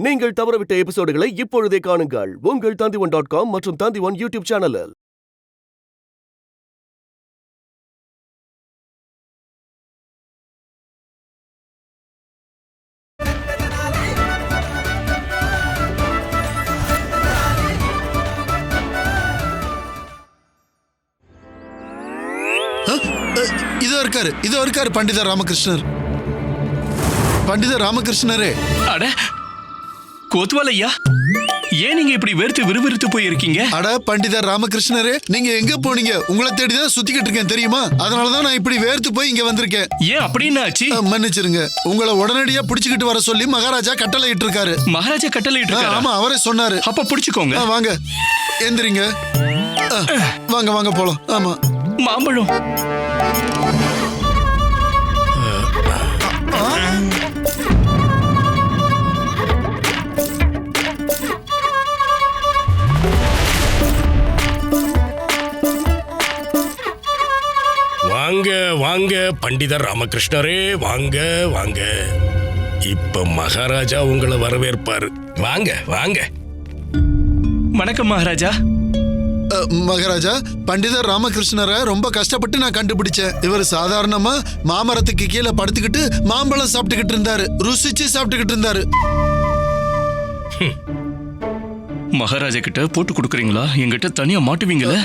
நீங்கள் தவறவிட்ட எபிசோடுகளை இப்பொழுதே காணுங்கள் உங்கள் Tandivan.com மற்றும் Tandivan யூடியூப் சேனலில். இதோ இருக்காரு பண்டித ராமகிருஷ்ணர். பண்டித ராமகிருஷ்ணரே. அட கோத்வாலையா, ஏன் நீங்க இப்படி வெறுத்து விறுவிறுத்து போயிருக்கீங்க? அட பண்டித ராமகிருஷ்ணரே, நீங்க எங்க போனீங்க? உங்களை தேடிதான் சுத்திக்கிட்டு இருக்கேன் தெரியுமா? அதனாலதான் நான் இப்படி வேர்த்து போய் இங்க வந்திருக்கேன். ஏன் அப்படின்னு ஆச்சு? மன்னிச்சிருங்க, உங்களை உடனடியா புடிச்சுக்கிட்டு வர சொல்லி மகாராஜா கட்டளை இட்டு இருக்காரு. மகாராஜா கட்டளை இட்டு இருக்காரு? ஆமா, அவரே சொன்னாரு. அப்ப புடிச்சுக்கோங்க. வாங்க, எந்திரிங்க. வாங்க வாங்க போலாம். ஆமா, மாம்பழம். வாங்க வாங்க பண்டிதர் ராமகிருஷ்ணரே, வாங்க வாங்க. இப்ப மகாராஜா உங்களை வரவேற்பாரு. வாங்க வாங்க. வணக்கம் மகாராஜா. மகாராஜா, பண்டிதர் ராமகிருஷ்ணரை ரொம்ப கஷ்டப்பட்டு நான் கண்டுபிடிச்சேன். இவர் சாதாரணமா மாமரத்துக்கு கீழே படுத்துக்கிட்டு மாம்பழம் சாப்பிட்டுக்கிட்டு இருந்தாரு. ருசிச்சு சாப்பிட்டுக்கிட்டு இருந்தாரு. மகாராஜா கிட்ட போட்டு கொடுக்குறீங்களா? என்கிட்ட தனியா மாட்டுவீங்களா?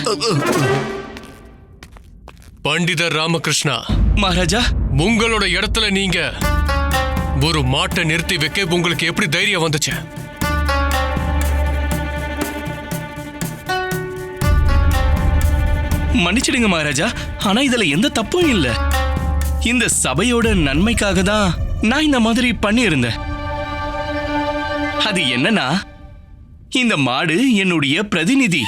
பண்டிதர் ராமகிருஷ்ணா மகாராஜா, உங்களோட இடத்துல நீங்க ஒரு மாட்டை நிறுத்தி வைக்க உங்களுக்கு எப்படி தைரியம் வந்துச்சு? மன்னிச்சிடுங்க மகாராஜா, ஆனா இதுல எந்த தப்பும் இல்ல. இந்த சபையோட நன்மைக்காக தான் நான் இந்த மாதிரி பண்ணியிருந்தேன். அது என்னன்னா, இந்த மாடு என்னுடைய பிரதிநிதி.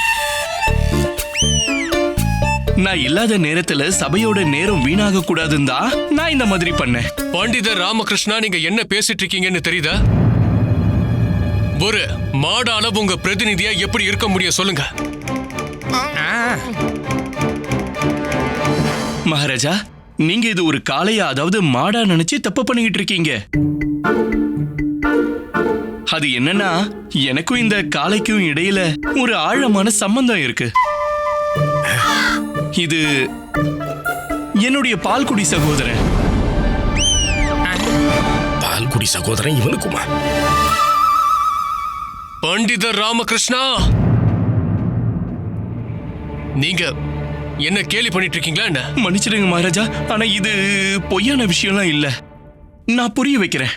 நான் இல்லாத நேரத்துல சபையோட நேரம் வீணாக கூடாதுன்னு தான் நான் இந்த மாதிரி பண்ணேன். பண்டிதர் ராமகிருஷ்ணா, நீங்க என்ன பேசிட்டு இருக்கீங்கன்னு தெரியுதா? ஒரு மாடு அளவு உங்க பிரதிநிதியா எப்படி இருக்க முடியும் சொல்லுங்க. மகாராஜா, நீங்க இது ஒரு காளையா, அதாவது மாடா நினைச்சு தப்பு பண்ணிக்கிட்டு இருக்கீங்க. அது என்னன்னா, எனக்கும் இந்த காளைக்கும் இடையில ஒரு ஆழமான சம்பந்தம் இருக்கு. இது என்னுடைய பால்குடி சகோதரன். பால்குடி சகோதரன் இவனுக்குமா? பண்டிதர் ராமகிருஷ்ணா, நீங்க என்ன கேலி பண்ணிட்டு இருக்கீங்களா என்ன? மன்னிச்சிடுங்க மகாராஜா, ஆனா இது பொய்யான விஷயம்லாம் இல்ல. நான் புரிய வைக்கிறேன்.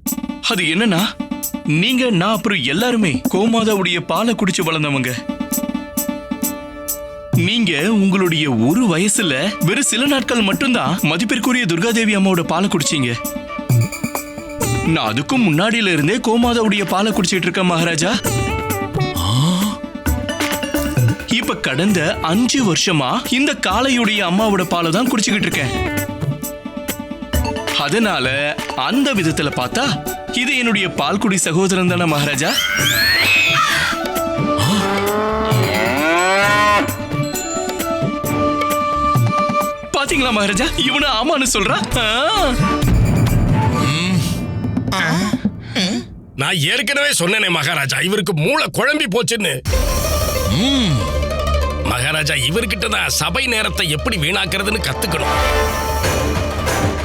அது என்னன்னா, நீங்க, நான், அப்புறம் எல்லாருமே கோமாதாவுடைய பாலை குடிச்சு வளர்ந்தவங்க. நீங்க உங்களுடைய ஒரு வயசுல வெறும் சில நாட்கள் மட்டும்தான் மதிப்பிற்குரிய துர்காதேவி அம்மாவோட பாலை குடிச்சீங்க. நான் அதுக்கும் முன்னாடியில இருந்தே கோமாதாவுடைய பாலை குடிச்சிட்டு இருக்கேன் மகாராஜா. இப்ப கடந்த 5 வருஷமா இந்த காளையுடைய அம்மாவோட பாலை தான் குடிச்சுக்கிட்டு இருக்கேன். அதனால அந்த விதத்துல பார்த்தா இது என்னுடைய பால்குடி சகோதரன் தானே மகாராஜா. பாத்தீங்களா மகாராஜா, இவனு ஆமான்னு சொல்றான். நான் ஏற்கனவே சொன்னேனே மகாராஜா, இவருக்கு மூளை குழம்பி போச்சுன்னு. மகாராஜா, இவர்கிட்ட தான் சபை நேரத்தை எப்படி வீணாக்குறதுன்னு கத்துக்கணும்.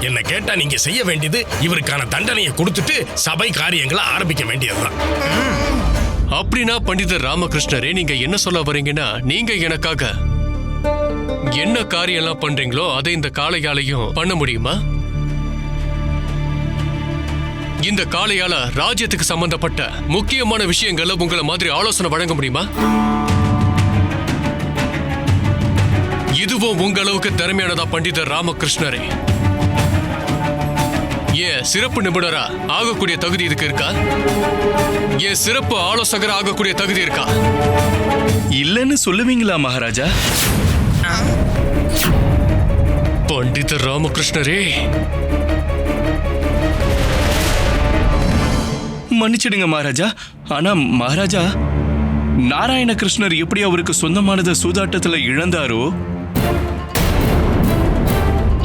என்ன கேட்டா நீங்க செய்ய வேண்டியது இவருக்கான தண்டனையை கொடுத்துட்டு சபை காரியங்களை ஆரம்பிக்க வேண்டியதுதான். அப்படின்னா பண்டிதர் ராமகிருஷ்ணரே, நீங்க என்ன சொல்ல வரீங்கன்னா, நீங்க எனக்காக என்ன காரியம் எல்லாம் பண்றீங்களோ அதை இந்த காளையாலையும் பண்ண முடியுமா? இந்த காளையால ராஜ்யத்துக்கு சம்பந்தப்பட்ட முக்கியமான விஷயங்களை உங்களை மாதிரி ஆலோசனை வழங்க முடியுமா? இதுவும் உங்க அளவுக்கு திறமையானதா பண்டிதர் ராமகிருஷ்ணரே? ஏன் சிறப்பு நிபுணரா ஆகக்கூடிய தகுதி இதுக்கு இருக்கா? ஏன் சிறப்பு ஆலோசகர் ஆகக்கூடிய தகுதி இருக்கா? இல்லன்னு சொல்லுவீங்களா மகாராஜா? பண்டிதர் ராமகிருஷ்ணரே, மன்னிச்சிடுங்க மகாராஜா, ஆனா மகாராஜா, நாராயண கிருஷ்ணர் எப்படி அவருக்கு சொந்தமானத சூதாட்டத்துல இழந்தாரோ,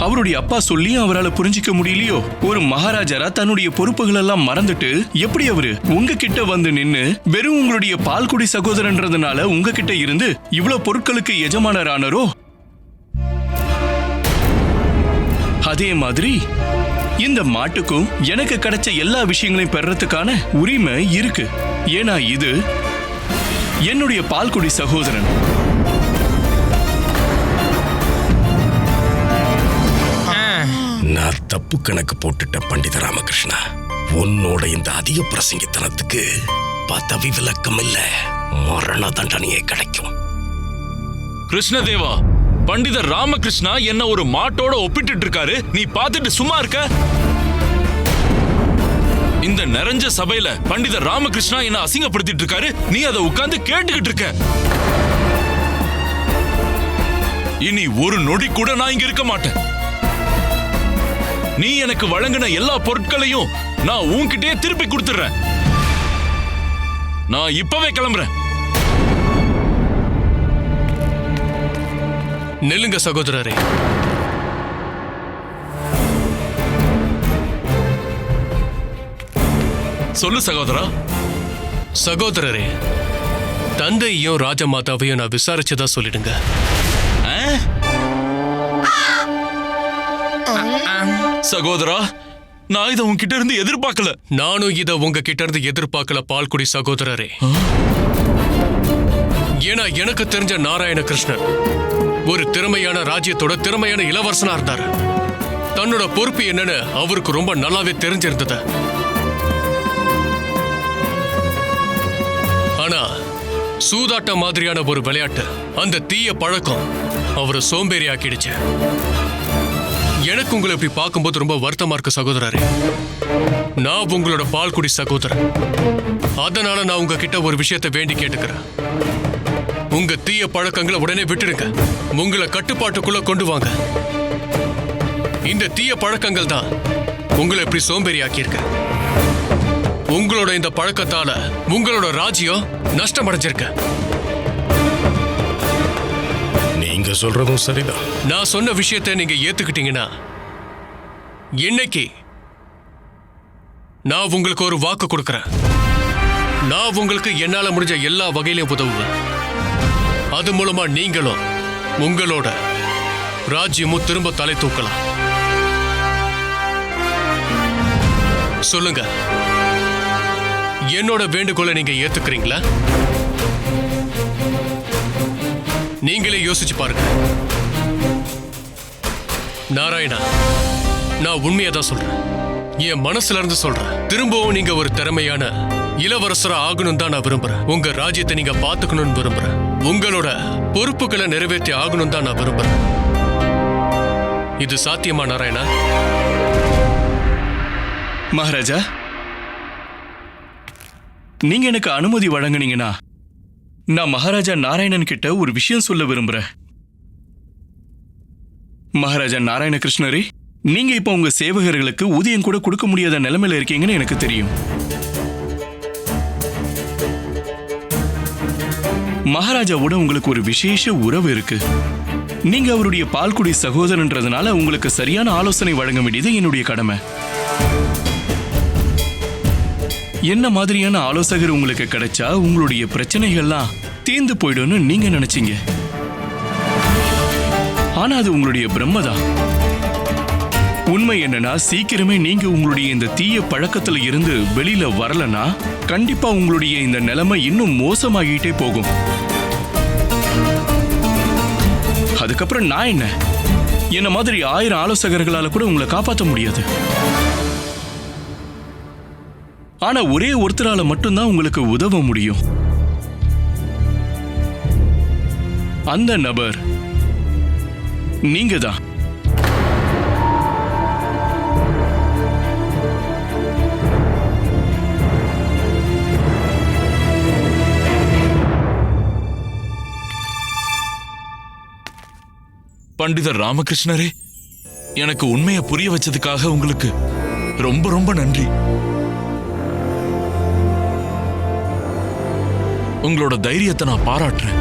அவருடைய அப்பா சொல்லியும் அவரால் புரிஞ்சிக்க முடியலையோ? ஒரு மகாராஜரா தன்னுடைய பொறுப்புகள் எல்லாம் மறந்துட்டு எப்படி அவரு உங்ககிட்ட வந்து நின்னு வெறும் உங்களுடைய பால்குடி சகோதரன்றதுனால உங்ககிட்ட இருந்து இவ்வளவு பொருட்களுக்கு எஜமானரானாரோ? அதே மாதிரி இந்த மாட்டுக்கும் எனக்கு கிடைச்ச எல்லா விஷயங்களையும் பெறறதுக்கான உரிமை இருக்கு. ஏன்னா இது என்னுடைய பால்குடி சகோதரன். நான் தப்பு கணக்கு போட்டுட்ட பண்டித ராமகிருஷ்ணா. உன்னோட இந்த அதிக பிரசங்கித்தனத்துக்கு பதவி விலக்கம் இல்ல, மரண தண்டனையே கிடைக்கும். கிருஷ்ணதேவா, பண்டிதர் ராமகிருஷ்ணா என்ன ஒரு மாட்டோட ஒப்பிட்டு இருக்காரு. நீ பார்த்துட்டு சும்மா இருக்க? இந்த நிறைஞ்ச சபையில பண்டிதர் ராமகிருஷ்ணா என்ன அசிங்கப்படுத்திட்டு இருக்காரு. நீ அதை உட்கார்ந்து கேட்டுக்கிட்டு இருக்க. இனி ஒரு நொடி கூட நான் இங்க இருக்க மாட்டேன். நீ எனக்கு வழங்கின எல்லா பொருட்களையும் நான் உன்கிட்டயே திருப்பி கொடுத்துறேன். நான் இப்பவே கிளம்புறேன். நெல்லுங்க சகோதரரே. சொல்லு சகோதரா. சகோதரரே, தந்தையும் ராஜமாதாவையும் நான் விசாரிச்சதா சொல்லிடுங்க. சகோதரா, நான் இதை உன்கிட்ட இருந்து எதிர்பார்க்கல. நானும் இதை உங்ககிட்ட இருந்து எதிர்பார்க்கல பால்குடி சகோதரரே. ஏன்னா எனக்கு தெரிஞ்ச நாராயண கிருஷ்ணன் ஒரு திறமையான ராஜ்யத்தோட திறமையான இளவரசனா இருந்தாரு. தன்னோட பொறுப்பு என்னன்னு அவருக்கு ரொம்ப நல்லாவே தெரிஞ்சிருந்தது. ஆனா சூதாட்ட மாதிரியான ஒரு விளையாட்டு, அந்த தீய பழக்கம் அவரை சோம்பேறி ஆக்கிடுச்சு. எனக்கு உங்களை இப்படி பார்க்கும்போது ரொம்ப வருத்தமா இருக்கு சகோதரரே. நான் உங்களோட பால்குடி சகோதரன். அதனால நான் உங்ககிட்ட ஒரு விஷயத்தை வேண்டி கேட்டுக்கிறேன். உங்க தீய பழக்கங்களை உடனே விட்டுடுங்க. உங்களை கட்டுப்பாட்டுக்குள்ள கொண்டு வாங்க. இந்த தீய பழக்கங்கள் தான் உங்களை இப்படி சோம்பேறி ஆக்கியிருக்க. உங்களோட இந்த பழக்கத்தால உங்களோட ராஜ்யம் நஷ்டம் அடைஞ்சிருக்க. நீங்க சொல்றதும் சரிதான். நான் சொன்ன விஷயத்தை நீங்க ஏத்துக்கிட்டீங்கன்னா இன்னைக்கு நான் உங்களுக்கு ஒரு வாக்கு கொடுக்கறேன். நான் உங்களுக்கு என்னால முடிஞ்ச எல்லா வகையிலும் உதவுவேன். அது மூலமா நீங்களும் உங்களோட ராஜ்யமும் திரும்ப தலை தூக்கலாம். சொல்லுங்க, என்னோட வேண்டுகோளை நீங்க ஏத்துக்கிறீங்களா? நீங்களே யோசிச்சு பாருங்க. நாராயணா, நான் உண்மையை தான் சொல்றேன். என் மனசுல இருந்து சொல்றேன். திரும்பவும் நீங்க ஒரு திறமையான இளவரசரா ஆகணும் தான் நான் விரும்புறேன். உங்க ராஜ்யத்தை நீங்க பாத்துக்கணும்னு விரும்புறேன். உங்களோட பொறுப்புகளை நிறைவேற்றி ஆகணும் தான் நான் விரும்புறேன். இது சாத்தியமா நாராயணா? மகாராஜா, நீங்க எனக்கு அனுமதி வழங்குனீங்கன்னா நான் மகாராஜா நாராயணன் கிட்ட ஒரு விஷயம் சொல்ல விரும்புறேன். மகாராஜா நாராயண கிருஷ்ணரே, நீங்க இப்ப உங்க சேவகர்களுக்கு ஊதியம் கூட கொடுக்க முடியாத நிலைமையில இருக்கீங்கன்னு எனக்கு தெரியும். மகாராஜாவோட உங்களுக்கு ஒரு விசேஷ உறவு இருக்கு. நீங்க அவருடைய பால்குடி சகோதரன்றதுனால உங்களுக்கு சரியான ஆலோசனை வழங்க வேண்டியது என்னுடைய கடமை. என்ன மாதிரியான ஆலோசகர் உங்களுக்கு கிடைச்சா உங்களுடைய பிரச்சனைகள்லாம் தீர்ந்து போயிடும்னு நீங்க நினைச்சீங்க. ஆனா அது உங்களுடைய பிரம்மதான். உண்மை என்னன்னா, சீக்கிரமே நீங்க உங்களுடைய இந்த தீய பழக்கத்துல இருந்து வெளியில வரலனா கண்டிப்பா உங்களுடைய இந்த நிலைமை இன்னும் மோசமாகிட்டே போகும். அதுக்கப்புறம் நான் என்ன மாதிரி 1000 ஆலோசகர்களால கூட உங்களை காப்பாற்ற முடியாது. ஆனா ஒரே ஒருத்தரால மட்டும்தான் உங்களுக்கு உதவ முடியும். அந்த நபர் நீங்க தான். பண்டிதர் ராமகிருஷ்ணரே, எனக்கு உண்மையை புரிய வச்சதுக்காக உங்களுக்கு ரொம்ப ரொம்ப நன்றி. உங்களோட தைரியத்தை நான் பாராட்டுறேன்.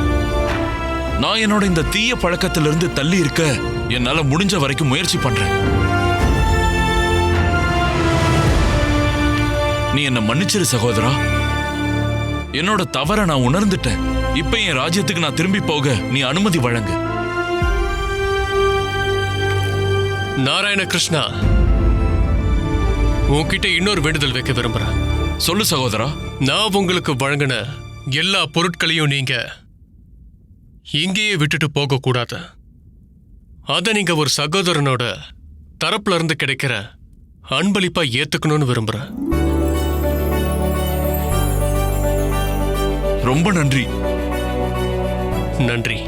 நான் என்னோட இந்த தீய பழக்கத்திலிருந்து தள்ளி இருக்க என்னால முடிஞ்ச வரைக்கும் முயற்சி பண்றேன். நீ என்ன மன்னிச்சிரு சகோதரா. என்னோட தவற நான் உணர்ந்துட்டேன். இப்ப என் ராஜ்யத்துக்கு நான் திரும்பி போக நீ அனுமதி வழங்கு. நாராயண கிருஷ்ணா, உன்கிட்ட இன்னொரு வேண்டுதல் வைக்க விரும்புறேன். சொல்லு சகோதரா. நான் உங்களுக்கு வழங்கின எல்லா பொருட்களையும் நீங்க இங்கேயே விட்டுட்டு போக கூடாது. அத நீங்க ஒரு சகோதரனோட தரப்புல இருந்து கிடைக்கிற அன்பளிப்பா ஏத்துக்கணும்னு விரும்புறேன். ரொம்ப நன்றி. நன்றி.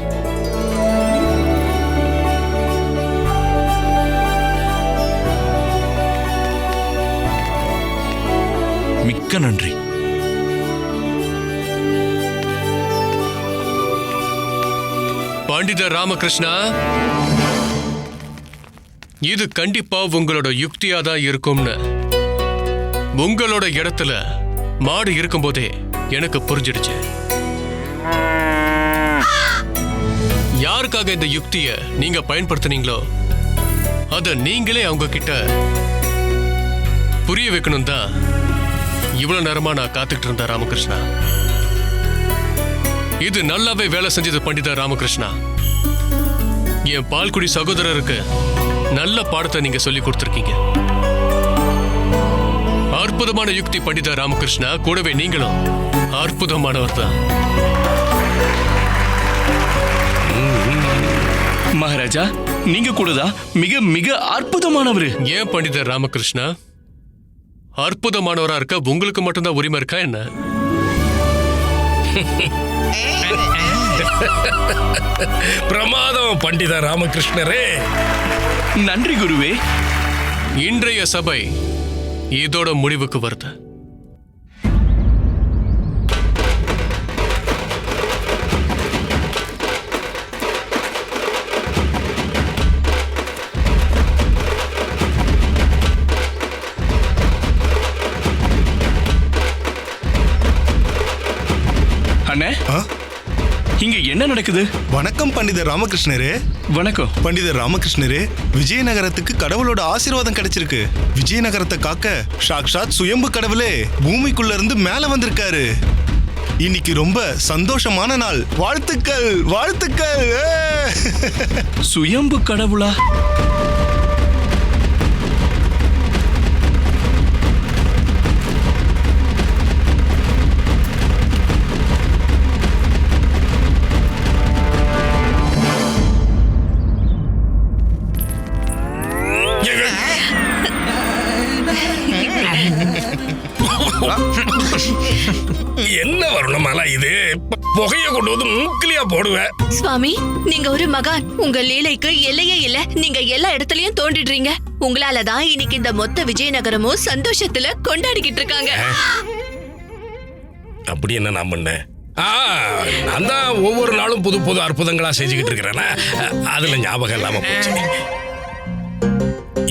மிக்க நன்றி. பண்டித ராமகிருஷ்ணா, இது கண்டிப்பா உங்களோட யுக்தியா தான் இருக்கும்னு உங்களோட இடத்துல மாடு இருக்கும்போதே எனக்கு புரிஞ்சிடுச்சு. யாருக்காக இந்த யுக்திய நீங்க பயன்படுத்தினீங்களோ அத நீங்களே அவங்க கிட்ட புரிய வைக்கணும் தான் இவ்வளவு நேரமா நான் காத்துக்கிட்டு இருந்தேன் ராமகிருஷ்ணா. இது நல்லாவே வேலை செஞ்சது பண்டித ராமகிருஷ்ணா. என் பால்குடி சகோதரருக்கு நல்ல பாடத்தை நீங்க சொல்லி கொடுத்திருக்கீங்க. அற்புதமான யுக்தி பண்டித ராமகிருஷ்ணா. கூடவே நீங்களும் அற்புதமானவர் தான். மகாராஜா, நீங்க கூடதான் மிக மிக அற்புதமானவரு. ஏன் பண்டித ராமகிருஷ்ணா, அற்புதமானவரா இருக்க உங்களுக்கு மட்டும்தான் உரிமை இருக்கா என்ன? பிரமாதம் பண்டித ராமகிருஷ்ணரே. நன்றி குருவே. இன்றைய சபை இதோட முடிவுக்கு வருது. அண்ணே, இங்க என்ன நடக்குது? வணக்கம் பண்டிதர் ராமகிருஷ்ணரே. வணக்கம் பண்டிதர் ராமகிருஷ்ணரே, விஜயநகரத்துக்கு கடவுளோட ஆசீர்வாதம் கிடைச்சிருக்கு. விஜயநகரத்தை காக்க சாக்ஷாத் சுயம்பு கடவுளே பூமிக்குள்ள இருந்து மேல வந்திருக்காரு. இன்னைக்கு ரொம்ப சந்தோஷமான நாள். வாழ்த்துக்கள், வாழ்த்துக்கள். சுயம்பு கடவுளா? என்ன வருணமாலா இது? புகைய கொண்டு வந்து மூக்கிலியா போடுவேன். சுவாமி, நீங்க ஒரு மகான். உங்க லீலைக்கு எல்லையே இல்ல. நீங்க எல்லா இடத்துலயும் தோன்றிடுறீங்க. உங்களாலதான் இன்னைக்கு இந்த மொத்த விஜயநகரமும் சந்தோஷத்துல கொண்டாடிக்கிட்டு இருக்காங்க. அப்படி என்ன நான் பண்ணேன்? நான் தான் ஒவ்வொரு நாளும் புது புது அற்புதங்களா செஞ்சுக்கிட்டு இருக்கிறேன்னா அதுல ஞாபகம் இல்லாம போச்சு.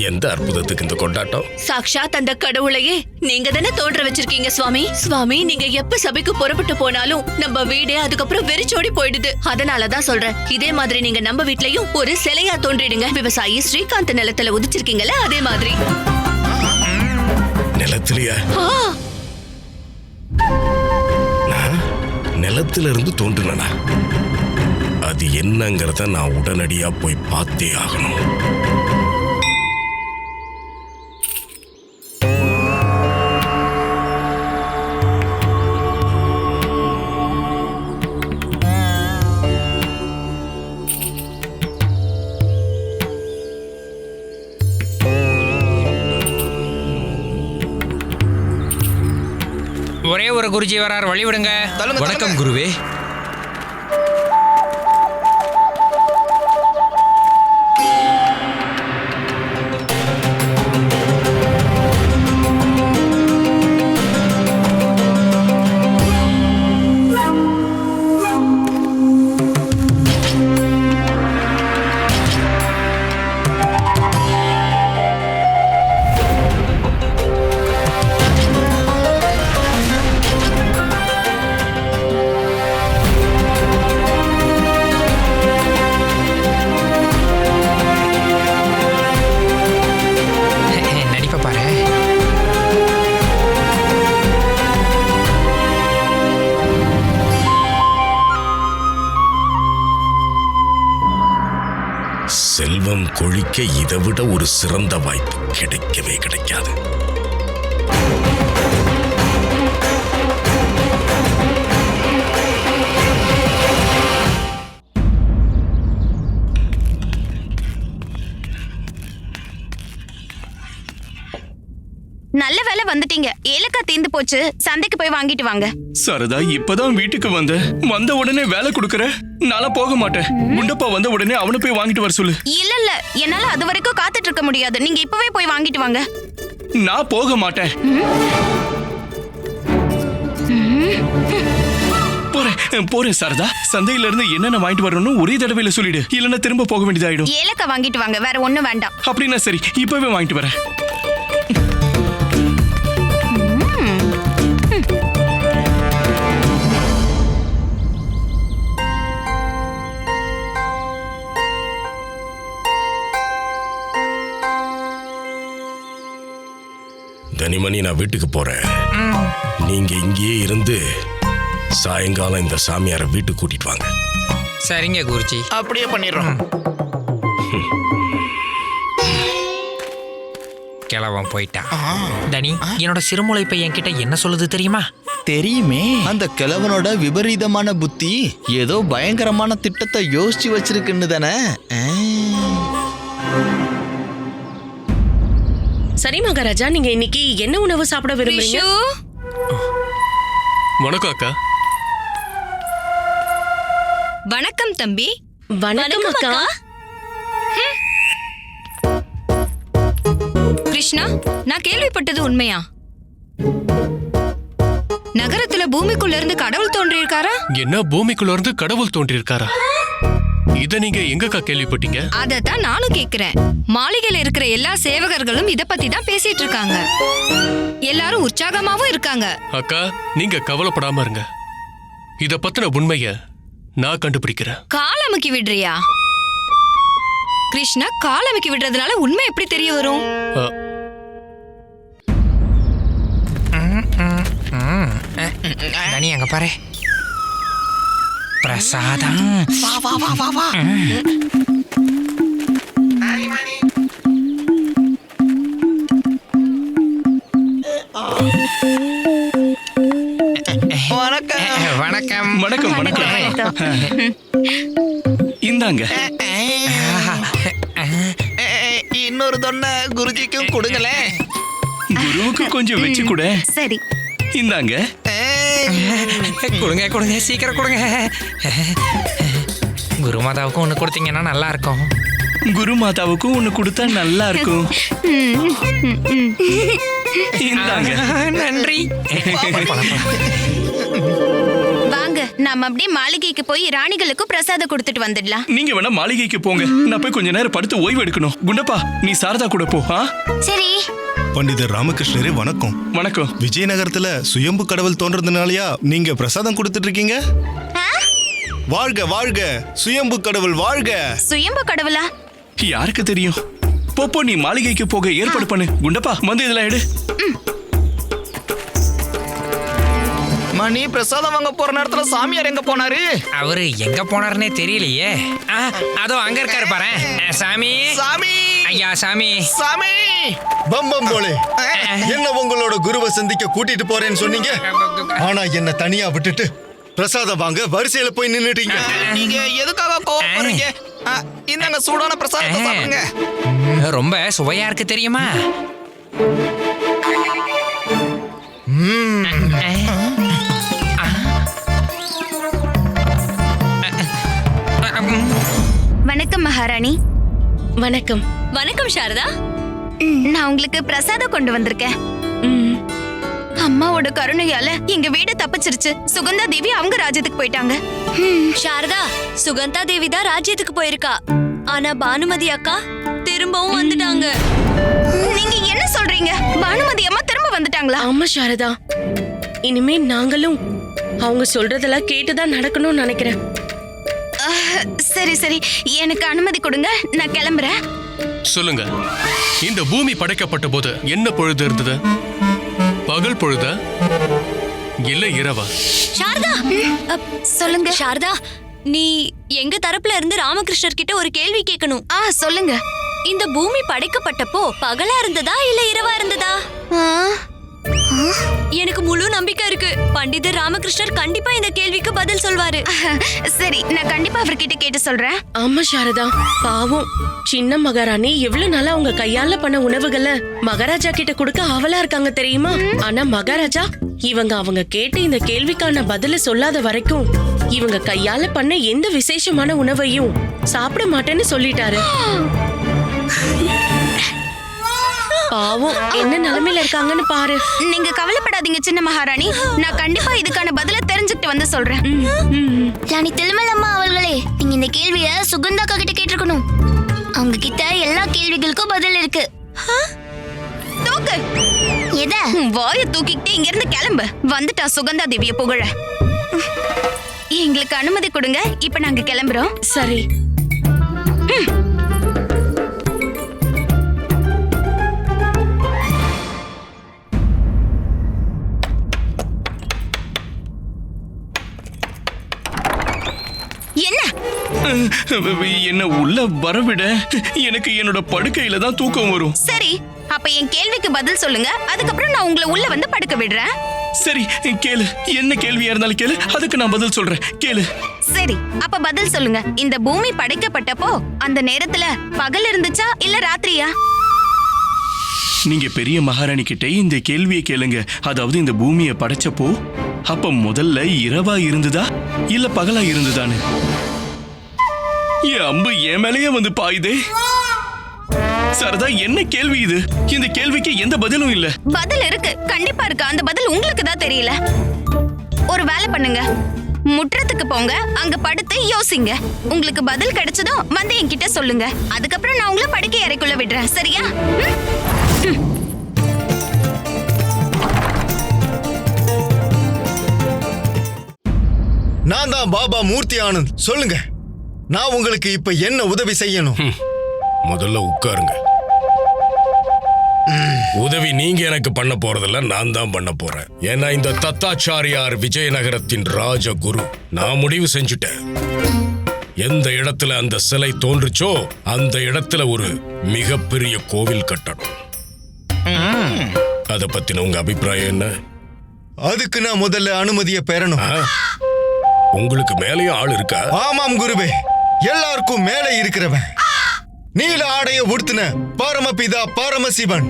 எந்த அற்புதத்துக்கு இந்த கொண்டாட்டம்? சாக்ஷாத் அந்த கடவுளையே நீங்க தானே தோன்ற வச்சிருக்கீங்க சுவாமி. சுவாமி, நீங்க எப்ப சபைக்கு புறப்பட்டு போனாலும் நம்ம வீடே அதுக்கப்புறம் வெறிச்சோடி போயிடுது. அதனாலதான் சொல்றேன், இதே மாதிரி நீங்க நம்ம வீட்லயும் ஒரு சிலையா தோன்றிடுங்க. விவசாயி ஸ்ரீகாந்த் நிலத்துல உதிச்சிருக்கீங்கல்ல, அதே மாதிரி. நிலத்திலயா? நான் நிலத்தில இருந்து தோன்றுனா அது என்னங்கறத நான் உடனடியா போய் பார்த்தே ஆகணும். ஒரே ஒரு குருஜி வரார், வழிவிடுங்க. வணக்கம் குருவே. இப்ப பாரு. செல்வம் கொழிக்க இதை விட ஒரு சிறந்த வாய்ப்பு கிடைக்கவே கிடைக்காது. நல்ல வேலை வந்துட்டீங்க. ஏலக்காய் தீந்து போச்சு, சந்தைக்கு போய் வாங்கிட்டு வாங்க. சரதா இப்பதான் வீட்டுக்கு வந்த உடனே வேலை கொடுக்கற. நான் போக மாட்டேன். குண்டப்பா வந்த உடனே அவனை போய் வாங்கிட்டு வர சொல்லு. இல்ல என்னால அது வரைக்கும் காத்துட்டு இருக்க முடியாது. நீங்க இப்பவே போய் வாங்கிட்டு வாங்க. நான் போக மாட்டேன். போறேன் சரதா. சந்தையில இருந்து என்னென்ன வாங்கிட்டு வரணும் ஒரே தடவையில சொல்லிடு, இல்லன்னா திரும்ப போக வேண்டியதாயிடும். ஏலக்காய் வாங்கிட்டு வாங்க, வேற ஒண்ணும் வேண்டாம். அப்படின்னா சரி, இப்பவே வாங்கிட்டு வரேன். தனிமணி, நான் வீட்டுக்கு போறேன். நீங்க இங்கேயே இருந்து சாயங்காலம் இந்த சாமியாரை வீட்டுக்கு கூட்டிட்டு வாங்க. சரிங்க குருஜி. அப்படியே பண்ணிடுறோம். கிளவன் போயிட்டான். தனி, என்னோட சிறுமூளை இப்ப என்கிட்ட என்ன சொல்லுது தெரியுமா? தெரியுமே, அந்த கிழவனோட விபரீதமான புத்தி ஏதோ பயங்கரமான திட்டத்தை யோசிச்சு வச்சிருக்குன்னு தானே. சரி மகாராஜா, நீங்க இன்னைக்கு என்ன உணவு சாப்பிட விரும்புறீங்க? வணக்கம் அக்கா. வணக்கம் தம்பி. வணக்கம் அக்கா. கிருஷ்ணா, நான் கேள்விப்பட்டது உண்மையா? நகரத்துல பூமிக்குள்ள இருந்து கடவுள் தோன்றியிருக்காரா? என்ன, பூமிக்குள்ள இருந்து கடவுள் தோன்றியிருக்காரா? இத நீங்க எங்கக்கா கேள்விப்பட்டீங்க? அதத்தான் நானும் கேக்குறேன். மாளிகையில இருக்கிற எல்லா சேவகர்களும் இத பத்தி தான் பேசிட்டு இருக்காங்க. எல்லாரும் உற்சாகமாவும் இருக்காங்க. அக்கா, நீங்க கவலைப்படாம இருங்க. இத பத்தின உண்மைய நான் கண்டுபிடிக்கிறேன். காலமுக்கி விடுறியா? கிருஷ்ணா, காலமுக்கி விடுறதுனால உண்மை எப்படி தெரிய வரும்? தனி, அங்க பாரு. பிரசாதம். வா வா வா வா வா. வணக்கம். வணக்கம் வணக்கம். இந்தாங்க. இன்னொரு தொன்னை குருஜிக்கும் கொடுங்களேன். குருவுக்கு கொஞ்சம் வச்சு கூட. சரி, இந்தாங்க. கொடுங்க கொடுங்க, சீக்கிரம் கொடுங்க. குருமாதாவுக்கும் ஒண்ணு கொடுத்தீங்கன்னா நல்லா இருக்கும். குரு மாதாவுக்கும் ஒண்ணு கொடுத்தா நல்லா இருக்கும். இந்தாங்க. நன்றி. வாங்க, நாம அப்படியே மாளிகைக்கு போய் ராணிகளுக்கும் பிரசாதம் கொடுத்துட்டு வந்துடலாம். நீங்க வேணா மாளிகைக்கு போங்க, நான் போய் கொஞ்ச நேரம் படுத்து ஓய்வு எடுக்கணும். குண்டப்பா, நீ சாரதா கூட போ. சரி. பண்டிதர் ராமகிருஷ்ணரே வணக்கம். வணக்கம். விஜயநகரத்துல சுயம்பு கடவுள் தோன்றதுனாலயா நீங்க பிரசாதம் கொடுத்துட்டு இருக்கீங்க? வாழ்க வாழ்க, சுயம்பு கடவுள் வாழ்க. சுயம்பு கடவுளா? யாருக்கு தெரியும்? போப்போ, நீ மாளிகைக்கு போக ஏற்பாடு பண்ணு. குண்டப்பா, வந்து இதெல்லாம் எடு. மணி, பிரசாதம் வாங்க போற நேரத்துல சாமியார் எங்க போனாரு? அவரு எங்க போனாருன்னே தெரியலையே. அதோ அங்க இருக்காரு பாரு. சாமி சாமி, ஐயா சாமி. சாமி. பம்பம் போலே, என்ன உங்களோட குருவை சந்திக்க கூட்டிட்டு போறேன்னு சொன்னீங்க, ஆனா என்ன தனியா விட்டுட்டு பிரசாதம் வாங்க வரிசையில போய் நின்னுட்டீங்க. நீங்க எதுக்காக கோவப்படுறீங்க? இந்தாங்க சூடான பிரசாதத்தை சாப்பிடுங்க. ரொம்ப சுவையா இருக்கு தெரியுமா? வணக்கம் மகாராணி. வணக்கம். வணக்கம் சாரதா. நான் உங்களுக்கு பிரசாதம் கொண்டு வந்திருக்கேன். அம்மாவோட கருணையால எங்க வீடு தப்பிச்சிருச்சு. சுகந்தா தேவி அவங்க ராஜ்யத்துக்கு போயிட்டாங்க. சாரதா, சுகந்தா தேவி தான் ராஜ்யத்துக்கு போயிருக்கா. ஆனா பானுமதி அக்கா திரும்பவும் வந்துட்டாங்க. நீங்க என்ன சொல்றீங்க? பானுமதி அம்மா திரும்ப வந்துட்டாங்களா? ஆமா சாரதா, இனிமே நாங்களும் அவங்க சொல்றதெல்லாம் கேட்டுதான் நடக்கணும்னு நினைக்கிறேன். சரி சரி, எனக்கு அனுமதி கொடுங்க, நான் கிளம்புறேன். சொல்லுங்க. இந்த பூமி படைக்கப்பட்ட போது என்ன பொழுது இருந்தது? பகல் பொழுதா இல்ல இரவா? சாரதா, சொல்லுங்க. சாரதா, நீ எங்க தரப்புல இருந்து ராமகிருஷ்ணர் கிட்ட ஒரு கேள்வி கேட்கணும். சொல்லுங்க. இந்த பூமி படைக்கப்பட்டப்போ பகலா இருந்ததா இல்ல இரவா இருந்ததா? எனக்கு முழு நம்பிக்கை இருக்கு. பண்டிதர் ராமகிருஷ்ணர் கண்டிப்பா இந்த கேள்விக்கு பதில் சொல்வாரு. சரி, நான் கண்டிப்பா அவர்கிட்ட கேட்டு சொல்றேன். ஆமா சாரதா, பாவம் சின்ன மகாராணி எவ்வளவு நாளா அவங்க கையால பண்ண உணவுகளை மகாராஜா கிட்ட கொடுக்க ஆவலா இருக்காங்க தெரியுமா? ஆனா மகாராஜா அவங்க கேட்ட இந்த கேள்விக்கான பதில சொல்லாத வரைக்கும் இவங்க கையால பண்ண எந்த விசேஷமான உணவையும் சாப்பிட மாட்டேன்னு சொல்லிட்டாரு. பாவம் என்ன நிலைமையில இருக்காங்கன்னு பாரு. நீங்க கவலைப்படாதீங்க சின்ன மகாராணி, நான் கண்டிப்பா இதுக்கான பதில தெரிஞ்சுக்கிட்டு வந்து சொல்றேன். ராணி திருமலம்மா அவர்களே, நீங்க இந்த கேள்விய சுகந்தாக்கா கிட்ட கேட்டிருக்கணும். அவங்க கிட்ட எல்லா கேள்விகளுக்கும் பதில் இருக்கு. தூக்கு எத வாய தூக்கிக்கிட்டு இங்க இருந்து கிளம்பு. வந்துட்டா சுகந்தா தேவிய புகழ. எங்களுக்கு அனுமதி கொடுங்க, இப்ப நாங்க கிளம்புறோம். சரி. என்ன உள்ள வரவிட எனக்கு என்னோட படுக்கையில தான் தூக்கம் வரும். சரி, அப்ப என் கேள்விக்கு பதில் சொல்லுங்க, அதுக்கப்புறம் நான் உங்களை உள்ள வந்து படுக்க விடுறேன். சரி கேளு, என்ன கேள்வியா இருந்தாலும் கேளு, அதுக்கு நான் பதில் சொல்றேன், கேளு. சரி, அப்ப பதில் சொல்லுங்க. இந்த பூமி படைக்கப்பட்டப்போ அந்த நேரத்துல பகல் இருந்துச்சா இல்ல ராத்திரியா? நீங்க பெரிய மகாராணி கிட்ட இந்த கேள்வியை கேளுங்க. அதாவது இந்த பூமியை படைச்சப்போ அப்ப முதல்ல இரவா இருந்ததா இல்ல பகலா இருந்ததான்னு. என் அம்பு என் மேலேயே வந்து பாயுதே. சரதா, என்ன கேள்வி இது? இந்த கேள்விக்கு எந்த பதிலும் இல்ல. பதில் இருக்கு, கண்டிப்பா இருக்கு. அந்த பதில் உங்களுக்கு தான் தெரியல. ஒரு வேலை பண்ணுங்க, முற்றத்துக்கு போங்க, அங்க படுத்து யோசிங்க. உங்களுக்கு பதில் கிடைச்சதும் வந்து என்கிட்ட சொல்லுங்க. அதுக்கப்புறம் நான் உங்களை படுக்கை அறைக்குள்ள விடுறேன், சரியா? நான் தான் பாபா மூர்த்தி ஆனந்த். சொல்லுங்க, நான் உங்களுக்கு இப்ப என்ன உதவி செய்யணும்? முதல்ல உட்காருங்க. உதவி நீங்க எனக்கு பண்ண போறதில்ல, நான் தான் பண்ண போறேன். ஏன்னா இந்த தத்தாச்சாரியார் விஜயநகரத்தின் ராஜகுரு. நான் முடிவு செஞ்சுட்டேன். எந்த இடத்துல அந்த சிலை தோன்றுச்சோ அந்த இடத்துல ஒரு மிகப்பெரிய கோவில் கட்டணும். அத பத்தின உங்க அபிப்பிராயம் என்ன? அதுக்கு நான் முதல்ல அனுமதியை பெறணும். உங்களுக்கு மேலேயும் ஆள் இருக்கா? ஆமாம் குருவே, எல்லாருக்கும் மேலே இருக்கிறவன் நீல ஆடைய உடுத்தின பரமபிதா பரமசிவன்.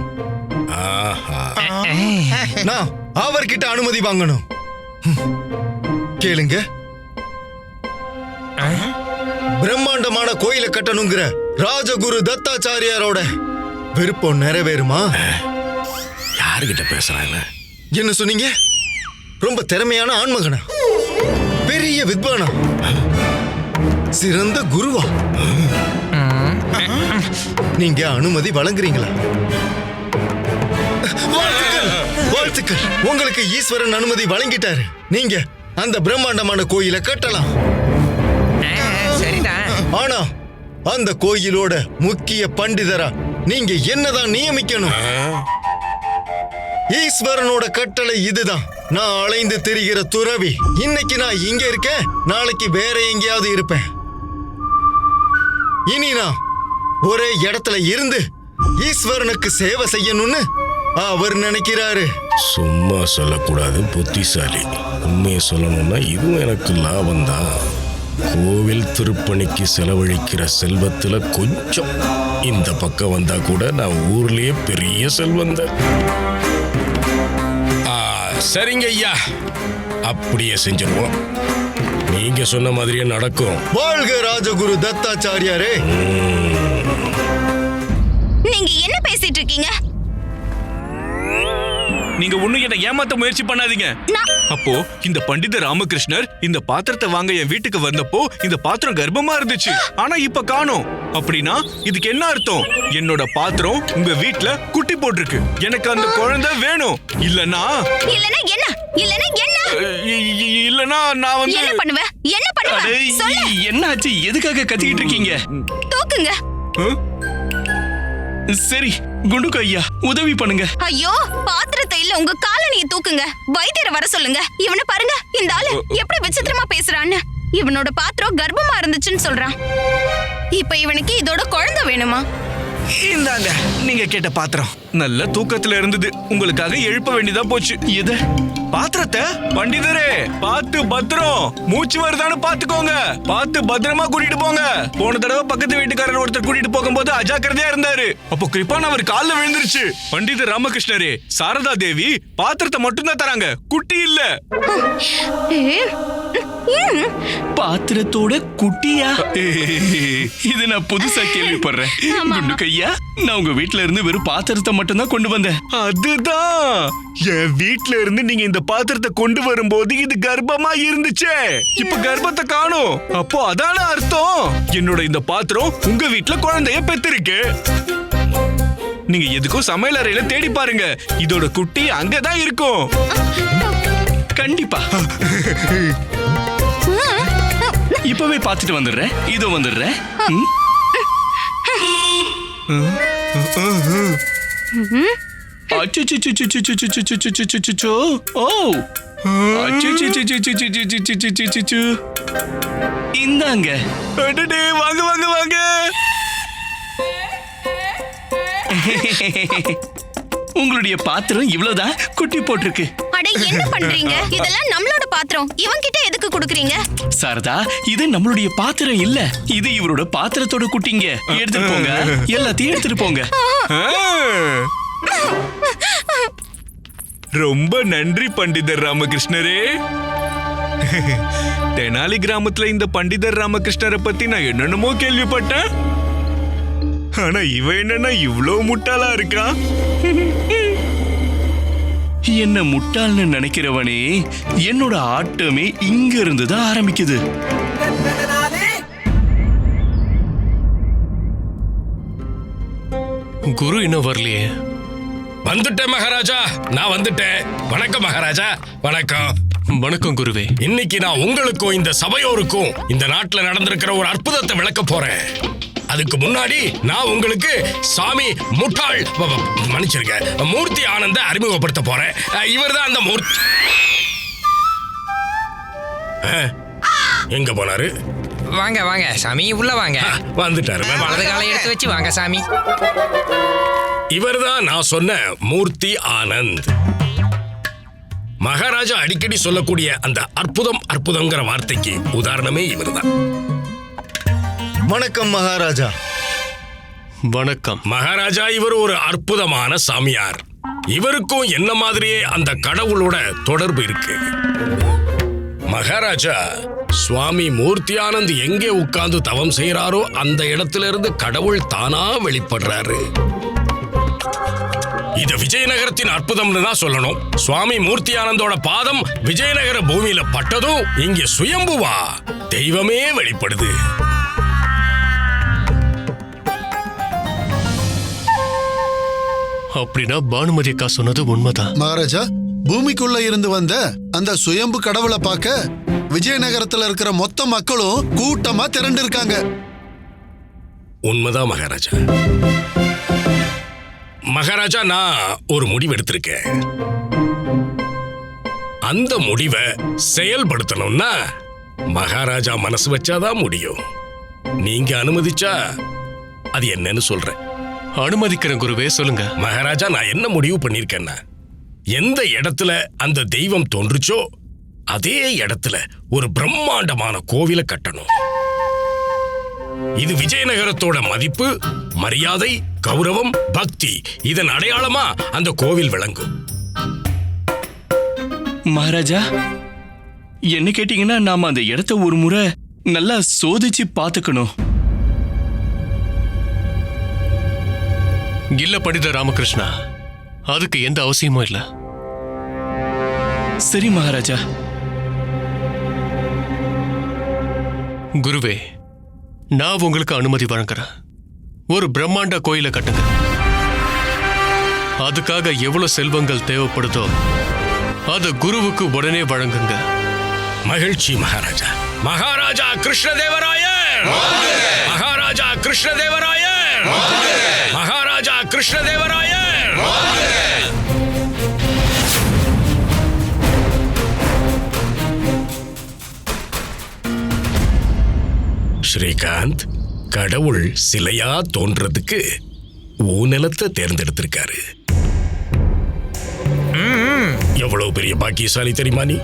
நான் அவர்கிட்ட அனுமதி வாங்கணும். கேளுங்க, பிரம்மாண்டமான கோயிலை கட்டணுங்கிற ராஜகுரு தத்தாச்சாரியாரோட விருப்பம் நிறைவேறுமா? யாருகிட்ட பேசுறாங்க? என்ன சொன்னீங்க? ரொம்ப திறமையான ஆண்மகனா, பெரிய வித்வானா, சிறந்த குருவா? நீங்க அனுமதி வழங்குறீங்களா? வாழ்த்துக்கள், உங்களுக்கு ஈஸ்வரன் அனுமதி வழங்கிட்டாரு. நீங்க அந்த பிரம்மாண்டமான கோயிலை கட்டலாம். ஆனா அந்த கோயிலோட முக்கிய பண்டிதரா நீங்க என்னதான் நியமிக்கணும். ஈஸ்வரனோட கட்டளை இதுதான். நான் அலைந்து திரிகிற துறவி. இன்னைக்கு நான் இங்க இருக்கேன், நாளைக்கு வேற எங்கேயாவது இருப்பேன். இனி நான் ஒரே இடத்துல இருந்து ஈஸ்வரனுக்கு சேவை செய்யணும்னு அவர் நினைக்கிறாரு. சும்மா சொல்லக்கூடாது, புத்திசாலி. உண்மையை சொல்லணும்னா இதுவும் எனக்கு லாபம் தான். கோவில் திருப்பணிக்கு செலவழிக்கிற செல்வத்துல கொஞ்சம் இந்த பக்கம் வந்தா கூட நான் ஊர்லயே பெரிய செல்வந்தன். சரிங்க ஐயா, அப்படியே செஞ்சிருவோம். நீங்க சொன்ன மாதிரியே நடக்கும். வாழ்க ராஜகுரு தத்தாச்சாரியாரே. நீங்க என்ன பேசிட்டு இருக்கீங்க? நீங்க ஒண்ணும் என்ன ஏமாத்த முயற்சி பண்ணாதீங்க. அப்போ இந்த பண்டித ராமகிருஷ்ணர் இந்த பாத்திரத்தை வாங்க என் வீட்டுக்கு வந்தப்போ இந்த பாத்திரம் கர்ப்பமா இருந்துச்சு. ஆனா இப்ப காணோம். அப்படின்னா இதுக்கு என்ன அர்த்தம்? என்னோட பாத்திரம் உங்க வீட்ல குட்டி போட்டிருக்கு. எனக்கு அந்த குழந்தை வேணும். இல்லனா என்ன? இல்லனா நான் வந்து என்ன பண்ணுவ? என்ன பண்ணுவ? சொல்லு. என்னாச்சு? எதுக்காக கத்திக்கிட்டு இருக்கீங்க? தூக்குங்க. சரி, குண்டுக்கு ஐயா உதவி பண்ணுங்க. ஐயோ, பாத்திரத்தை இல்ல உங்க காலனியை தூக்குங்க. வைத்தியரை வர சொல்லுங்க. இவனை பாருங்க, இந்த ஆளு எப்படி விசித்திரமா பேசுறான்னு. இவனோட பாத்திரம் கர்ப்பமா இருந்துச்சுன்னு சொல்றான். இப்ப இவனுக்கு இதோட குழந்தை வேணுமா? இந்தாங்க நீங்க கேட்ட பாத்திரம். நல்ல தூக்கத்துல இருந்தது, உங்களுக்காக எழுப்ப வேண்டியதா போச்சு. எது பாத்திரத்தை? பண்டிதரே பார்த்து பத்திரம், மூச்சு வருதான்னு பாத்துக்கோங்க. பார்த்து பத்திரமா கூட்டிட்டு போங்க. போன தடவை பக்கத்து வீட்டுக்காரர் ஒருத்தர் கூட்டிட்டு போகும்போது அஜாக்கிரதையா இருந்தாரு. அப்போ கிருப்பான் அவர் கால்ல விழுந்துருச்சு. பண்டிதர் ராமகிருஷ்ணரே, சாரதா தேவி பாத்திரத்தை மட்டும்தான் தராங்க, குட்டி இல்ல. பாத்திரத்தோட குட்டியா? இது நான் புதுசா கேள்விப்படுறேன். குண்டுக்கையா, நான் உங்க வீட்ல இருந்து வெறும் பாத்திரத்தை மட்டும் தான் கொண்டு வந்தேன். அதுதான் என் வீட்ல இருந்து நீங்க இந்த பாத்திரத்தை கொண்டு வரும்போது இது கர்ப்பமா இருந்துச்சே. இப்ப கர்ப்பத்தை காணோம். அப்போ அதான அர்த்தம், என்னோட இந்த பாத்திரம் உங்க வீட்ல குழந்தைய பெத்திருக்கு. நீங்க எதுக்கும் சமையல் அறையில தேடி பாருங்க, இதோட குட்டி அங்கதான் இருக்கும். கண்டிப்பா. இப்பவே பாத்துட்டு வந்துடுறேன். இதோ வந்துடுறேன். இந்தாங்க. வாங்க வாங்க வாங்க. உங்களுடைய பாத்திரம் இவ்வளவுதான் குட்டி போட்டிருக்கு. அட, என்ன பண்றீங்க? இதெல்லாம் நம்மளோட பாத்திரம், இவன் கிட்ட எதுக்கு குடுக்குறீங்க? சாரதா, இது நம்மளுடைய பாத்திரம் இல்ல, இது இவரோட பாத்திரத்தோட குட்டிங்க. எடுத்துட்டு போங்க, எல்லாத்தையும் எடுத்துட்டு போங்க. ரொம்ப நன்றி பண்டிதர் ராமகிருஷ்ணரே. தெனாலி கிராமத்துல இந்த பண்டிதர் ராமகிருஷ்ணரை பத்தி நான் என்னென்னமோ கேள்விப்பட்டேன். ஆனா இவன் என்னன்னா இவ்ளோ முட்டாளா இருக்கான். என்ன முட்டாள்னு நினைக்கிறவனே, என்னோட ஆட்டமே இங்க இருந்து தான் ஆரம்பிக்குது. குரு இன்னும் வரலையே. வந்துட்டேன் மகாராஜா, நான் வந்துட்டேன். வணக்கம் மகாராஜா. வணக்கம். வணக்கம் குருவே. இன்னைக்கு நான் உங்களுக்கும் இந்த சபையோருக்கும் இந்த நாட்டுல நடந்திருக்கிற ஒரு அற்புதத்தை விளக்க போறேன். அதுக்கு முன்னாடி நான் உங்களுக்கு சாமி முட்டாள் மன்னிச்சிருக்க மூர்த்தி ஆனந்த அறிமுகப்படுத்த போறேன். இவர்தான் அந்த மூர்த்தி. எங்க போனாரு? வாங்க வாங்க சாமி, உள்ள வாங்க. வந்துட்டாரு. வலது காலை எடுத்து வச்சு வாங்க சாமி. இவர்தான் நான் சொன்ன மூர்த்தி ஆனந்த். மகாராஜா அடிக்கடி சொல்லக்கூடிய அந்த அற்புதம் அற்புதங்கிற வார்த்தைக்கு உதாரணமே இவர்தான். வணக்கம் மகாராஜா. வணக்கம் மகாராஜா. இவர் ஒரு அற்புதமான சாமியார். இவருக்கும் என்ன மாதிரியே அந்த கடவுளோட தொடர்பு இருக்கு. மகாராஜா, சுவாமி மூர்த்தி ஆனந்த் எங்கே உட்கார்ந்து தவம் செய்யறாரோ அந்த இடத்துல இருந்து கடவுள் தானா வெளிப்படுறாரு. இது விஜயநகரத்தின் அற்புதம்னு தான் சொல்லணும். சுவாமி மூர்த்தி ஆனந்தோட பாதம் விஜயநகர பூமியில பட்டதும் இங்கே சுயம்புவா தெய்வமே வெளிப்படுது. அப்படின்னா பானுமதி அக்கா சொன்னது உண்மைதான். மகாராஜா, பூமிக்குள்ள இருந்து வந்த அந்த சுயம்பு கடவுளை பார்க்க விஜயநகரத்துல இருக்கிற மொத்த மக்களும் கூட்டமா திரண்டு இருக்காங்க. உண்மைதான் மகாராஜா. மகாராஜா, நான் ஒரு முடிவு எடுத்திருக்கேன். அந்த முடிவை செயல்படுத்தணும்னா மகாராஜா மனசு வச்சாதான் முடியும். நீங்க அனுமதிச்சா அது என்னன்னு சொல்றேன். அனுமதிக்கிறேன் குருவே, சொல்லுங்க. மகாராஜா, நான் என்ன முடிவு பண்ணிருக்கேன்னா, எந்த இடத்துல அந்த தெய்வம் தோன்றுச்சோ அதே இடத்துல ஒரு பிரம்மாண்டமான கோவிலை கட்டணும். இது விஜயநகரத்தோட மதிப்பு, மரியாதை, கௌரவம், பக்தி இதன் அடையாளமா அந்த கோவில் விளங்கும். மகாராஜா, என்ன கேட்டீங்கன்னா நாம அந்த இடத்த ஒரு முறை நல்லா சோதிச்சு பாத்துக்கணும். இல்ல பண்டிதர் ராமகிருஷ்ணா, அதுக்கு எந்த அவசியமும் இல்ல. சரி மகாராஜா. குருவே, நான் உங்களுக்கு அனுமதி வழங்குறேன். ஒரு பிரம்மாண்ட கோயிலை கட்டுங்க. அதுக்காக எவ்வளவு செல்வங்கள் தேவைப்படுதோ அது குருவுக்கு உடனே வழங்குங்க. மகிழ்ச்சி மகாராஜா. மகாராஜா கிருஷ்ணதேவராயர், மகாராஜா கிருஷ்ணதேவராயர், மகாராஜா கிருஷ்ணதேவராயர் ஸ்ரீகாந்த், கடவுள் சிலையா தோன்றதுக்கு உன் நிலத்தை தேர்ந்தெடுத்திருக்காரு. எவ்வளவு பெரிய பாக்கியசாலி தெரியுமா நீ?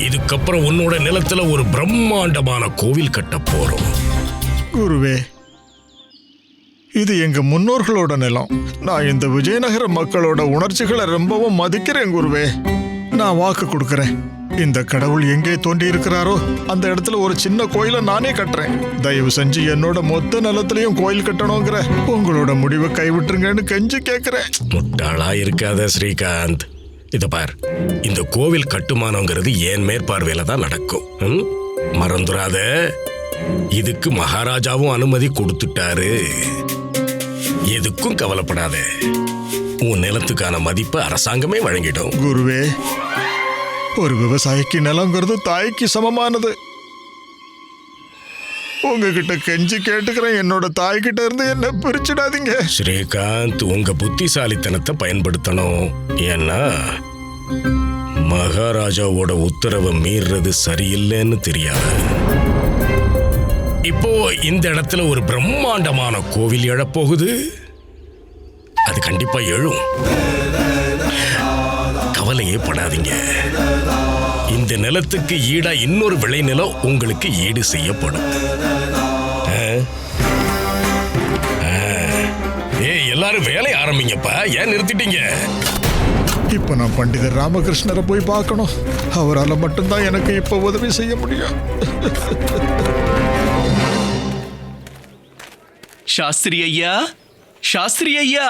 இதுக்கப்புறம் உன்னோட நிலத்துல ஒரு பிரம்மாண்டமான கோவில் கட்ட போறோம். குருவே, இது எங்க முன்னோர்களோட நிலம். நான் இந்த விஜயநகர மக்களோட உணர்ச்சிகளை ரொம்பவும் மதிக்கிறேன் குருவே. நான் வாக்கு கொடுக்கறேன். இந்த கடவுள் எங்கே தோன்றி இருக்கிறாரோ அந்த இடத்துல ஒரு சின்ன கோயிலை நானே கட்டுறேன். தயவு செஞ்சு என்னோட மொத்த நிலத்திலையும் கோயில் கட்டணுங்கிற உங்களோட முடிவை கைவிட்டுருங்கன்னு கெஞ்சி கேட்கிறேன். முட்டாளா இருக்காத ஸ்ரீகாந்த். இத பார், இந்த கோவில் கட்டுமானங்கிறது ஏன் மேற்பார்வையில தான் நடக்கும். மறந்துடாத, இதுக்கு மகாராஜாவும் அனுமதி கொடுத்துட்டாரு. எதுக்கும் கவலைப்படாத, உன் நிலத்துக்கான மதிப்பு அரசாங்கமே வழங்கிடும். குருவே, ஒரு விவசாயிக்கு நிலங்கிறது தாய்க்கு சமமானது. உங்ககிட்ட கெஞ்சி கேட்டுக்கிறேன், என்னோட தாய்கிட்ட இருந்து என்ன பிரிச்சிடாதீங்க. ஸ்ரீகாந்த், உங்க புத்திசாலித்தனத்தை பயன்படுத்தணும். ஏன்னா மகாராஜாவோட உத்தரவை மீறது சரியில்லைன்னு தெரியாது. இப்போ இந்த இடத்துல ஒரு பிரம்மாண்டமான கோவில் எழப்போகுது. அது கண்டிப்பா எழும். கவலையே படாதீங்க. இந்த நிலத்துக்கு ஈடா இன்னொரு விளைநிலம் உங்களுக்கு ஈடு செய்யப்படும். எல்லாரும் வேலையை ஆரம்பிங்கப்பா. ஏன் நிறுத்திட்டீங்க? இப்ப நான் பண்டிதர் ராமகிருஷ்ணரை போய் பார்க்கணும். அவரால் மட்டும்தான் எனக்கு இப்ப உதவி செய்ய முடியும். சாஸ்திரி ஐயா, சாஸ்திரி ஐயா.